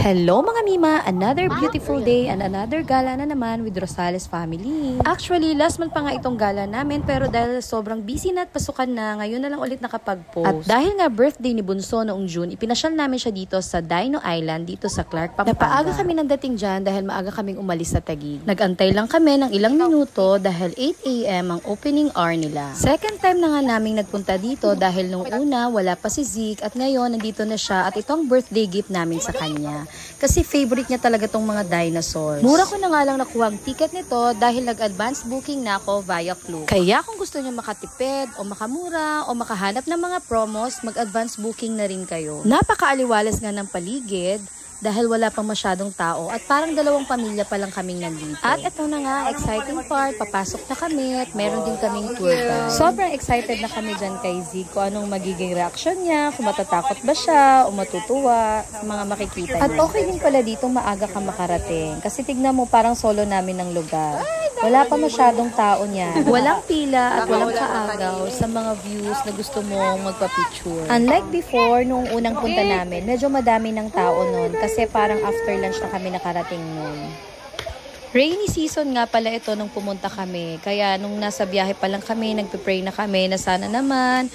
Hello mga Mima! Another beautiful day and another gala na naman with Rosales family. Actually, last month pa nga itong gala namin pero dahil sobrang busy na at pasukan na, ngayon na lang ulit nakapag-post. At dahil nga birthday ni Bunso noong June, ipinasyal namin siya dito sa Dino Island, dito sa Clark, Pampanga. Napaaga kami ng dating dyan dahil maaga kaming umalis sa Taguig. Nagantay lang kami ng ilang minuto dahil 8 AM ang opening hour nila. Second time na nga naming nagpunta dito dahil nung una wala pa si Zeke at ngayon nandito na siya at ito ang birthday gift namin sa kanya. Kasi favorite niya talaga tong mga dinosaurs. Mura ko na nga lang nakuha ang ticket nito dahil nag-advance booking na ako via Klook. Kaya kung gusto niyo makatipid o makamura o makahanap ng mga promos, mag-advance booking na rin kayo. Napakaaliwalas nga ng paligid dahil wala pang masyadong tao at parang dalawang pamilya pa lang kaming nandito. At ito na nga, exciting part, papasok na kami at meron din kaming tour guide. Sobrang excited na kami dyan kay Zeke kung anong magiging reaction niya, kung matatakot ba siya o matutuwa sa mga makikita niya. At okay din pala dito maaga ka makarating kasi tignan mo parang solo namin ng lugar. Wala pa masyadong tao niya. Walang pila at walang kaagaw sa mga views na gusto mong magpa-picture. Unlike before, nung unang punta namin, medyo madami ng tao nun kasi parang after lunch na kami nakarating nun. Rainy season nga pala ito nung pumunta kami. Kaya nung nasa biyahe pa lang kami, nagpe-pray na kami na sana naman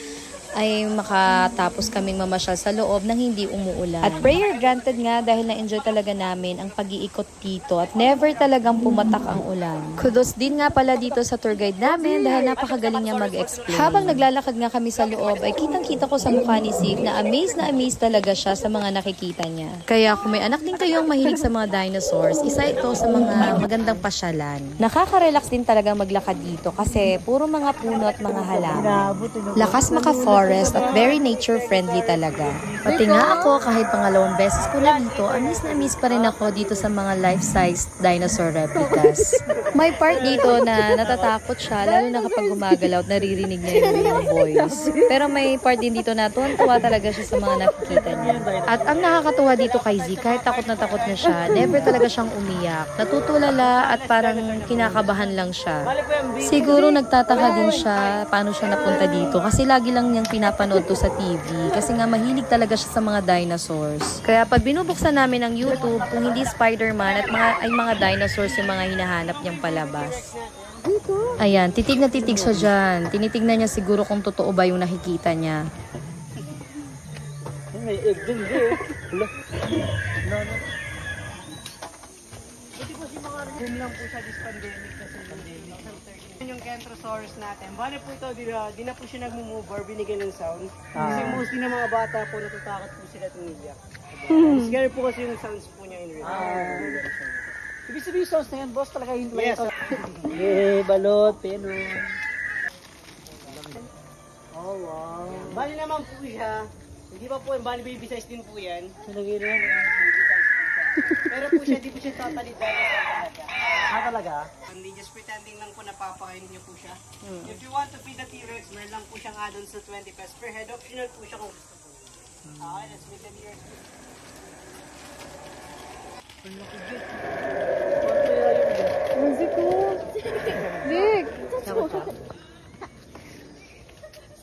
ay makatapos kaming mamasyal sa loob nang hindi umuulan. At prayer granted nga dahil na-enjoy talaga namin ang pag-iikot dito at never talagang pumatak ang ulan. Kudos din nga pala dito sa tour guide namin dahil napakagaling niya mag-explain. Habang naglalakad nga kami sa loob ay kitang-kita ko sa mukha ni Zeke na amazed talaga siya sa mga nakikita niya. Kaya kung may anak din kayong mahilig sa mga dinosaurs, isa ito sa mga magandang pasyalan. Nakaka-relax din talaga maglakad dito kasi puro mga puno at mga halaman. Lakas maka-forest at very nature-friendly talaga. Pati nga ako, kahit pangalawang beses ko na dito, amis pa rin ako dito sa mga life-size dinosaur replicas. May part dito na natatakot siya, lalo na kapag gumagalaw at naririnig niya yung voice. Pero may part din dito na tuwan-tuwa talaga siya sa mga nakikita niya. At ang nakakatuwa dito kay Zeke, kahit takot na siya, never talaga siyang umiyak. Natutulala at parang kinakabahan lang siya. Siguro nagtataka din siya paano siya napunta dito kasi lagi lang niyang pinapanood to sa TV kasi nga mahilig talaga siya sa mga dinosaurs. Kaya pag binubuksan namin ang YouTube, kung hindi Spider-Man at mga dinosaurs yung mga hinahanap niyang palabas. Ayan, titig na titig siya dyan. Tinitignan niya siguro kung totoo ba yung nakikita niya. May egg din bro. Buti po si mga room lang po sa this pandemic kasi yung Kentrosaurus natin. Bale po ito, di na po siya nag-move or binigyan ng sound. Kasi mostly ng mga bata po natatakot po sila tumiyak. Scary po kasi yung sounds po niya in real life. Ibig sabihin sounds na yan, boss, talaga hindi yes. Balot, peno. Oh wow. Bale naman po siya. Hindi pa po, bale baby size din po yan. Baby size po siya. Pero po siya, di po siya totally dinosaur talaga. Talaga? Hindi, just pretending lang po napapakain niyo po siya. If you want to feed the T-Rex, meron lang po siyang add-on sa 20 pesos per head. Optional po siya kung gusto po. Okay, let's feed the T-Rex. Ang laki dyan. Music ko! Zeke!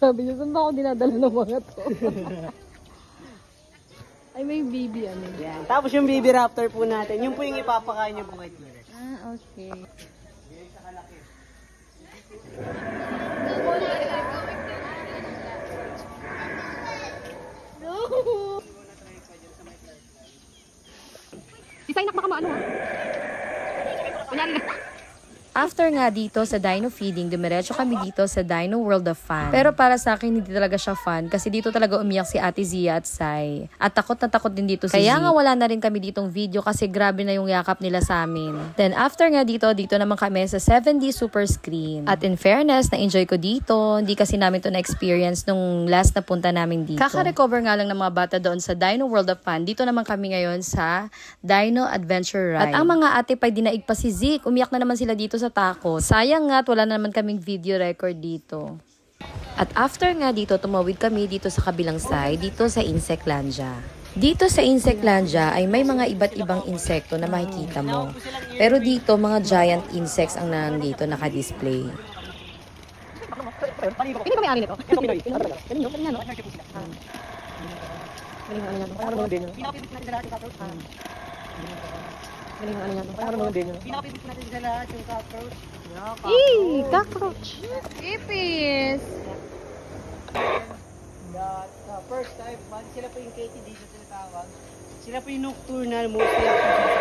Sabi niyo, saan ba ako dinadala ng mga to? Ay, may baby ano. Yan. Tapos yung baby raptor po natin, yun po yung ipapakain niyo po kay T-Rex. Ah, okay. Design na baka maano ha? Kunyari na. After nga dito sa dino feeding, dumiretso kami dito sa Dino World of Fun. Pero para sa akin, hindi talaga siya fun kasi dito talaga umiyak si Ate Zia at Sai. At takot na takot din dito si Zeke. Kaya nga wala na rin kami ditong video kasi grabe na yung yakap nila sa amin. Then after nga dito naman kami sa 7D Super Screen. At in fairness, na-enjoy ko dito. Hindi kasi namin to na-experience nung last na punta namin dito. Kaka-recover nga lang ng mga bata doon sa Dino World of Fun. Dito naman kami ngayon sa Dino Adventure Ride. At ang mga ate pa dinaig pa si Zeke. Umiyak na naman sila dito sa takot. Sayang nga, wala na naman kaming video record dito. At after nga dito, tumawid kami dito sa kabilang side, dito sa Insectlandia. Dito sa Insectlandia ay may mga iba't ibang insekto na makikita mo. Pero dito, mga giant insects ang nandito naka-display. Hindi ba may-ari nito? Pinaka-favorite natin sa lahat yung cockroach. Pinaka-favorite natin sa lahat yung cockroach. Cockroach. Ipis. The first time, sila po yung KTD sa tinatawag. Sila po yung nocturnal, mostly active.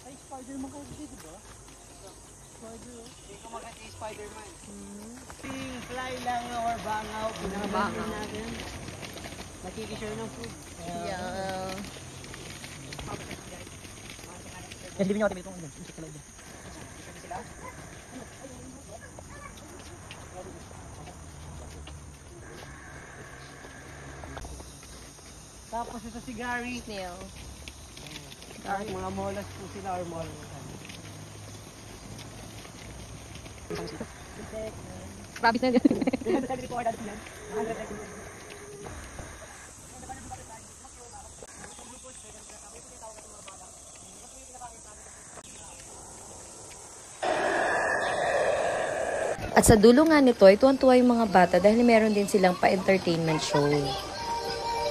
Ay, Spider-Man kayo dito, diba? Hindi ko maganda yung Spider-Man. Yung fly lang or bangaw, pinakabangaw natin. Nakikishare ng food. Yeah. Hindi nyo natin itong insect sa loob. Tapos ito si Gary. Snail. Mga molas po sila or molas. Rabbit na At sa dulo nga nito ay tuwan-tuwa yung mga bata dahil meron din silang pa-entertainment show.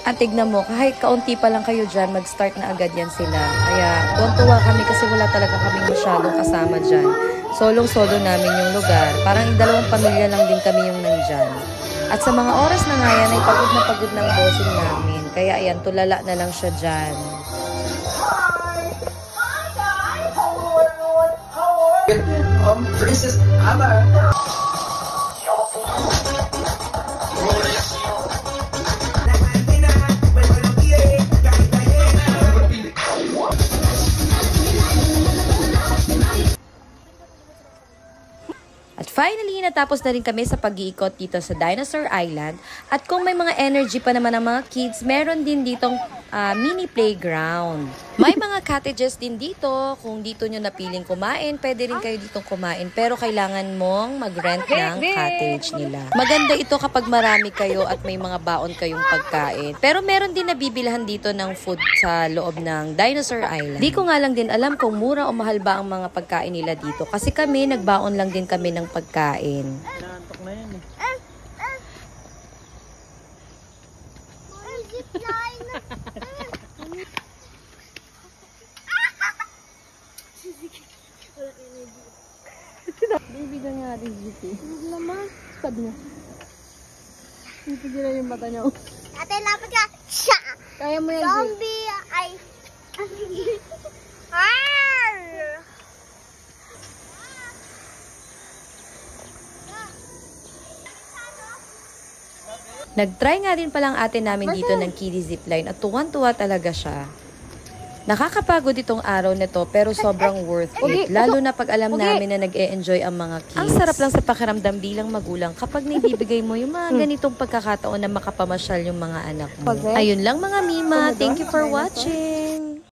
At tignan mo, kahit kaunti pa lang kayo dyan, mag-start na agad yan sila. Kaya tuwan-tuwa kami kasi wala talaga kami masyadong kasama dyan. Solong-solo namin yung lugar. Parang dalawang pamilya lang din kami yung nandyan. At sa mga oras na nga yan ay pagod ng bossing namin. Kaya ayan, tulala na lang siya dyan. Princess Anna. At finally, natapos na rin kami sa pag-iikot dito sa Dinosaur Island. At kung may mga energy pa naman ng mga kids, meron din ditong mini playground. May mga cottages din dito. Kung dito nyo napiling kumain, pwede rin kayo ditong kumain. Pero kailangan mong mag-rent ng cottage nila. Maganda ito kapag marami kayo at may mga baon kayong pagkain. Pero meron din nabibilhan dito ng food sa loob ng Dinosaur Island. Di ko nga lang din alam kung mura o mahal ba ang mga pagkain nila dito. Kasi kami, nagbaon lang din kami ng pagkain. Nantok na yan eh. Bibigyan niya natin GP. Huwag naman. Sad niya. Bibigyan na yung mata niya. Ate, lapit ka. Siya! Kaya mo yan, G. Zombie ay... Arr! Nag-try nga din palang ate namin dito ng kiddie zipline at tuwan-tuwa talaga siya. Nakakapagod itong araw nito pero sobrang worth it. Lalo na pag alam namin na nag-e-enjoy ang mga kids. Ang sarap lang sa pakiramdam bilang magulang kapag naibibigay mo yung mga ganitong pagkakataon na makapamasyal yung mga anak mo. Ayun lang mga Mima. Thank you for watching.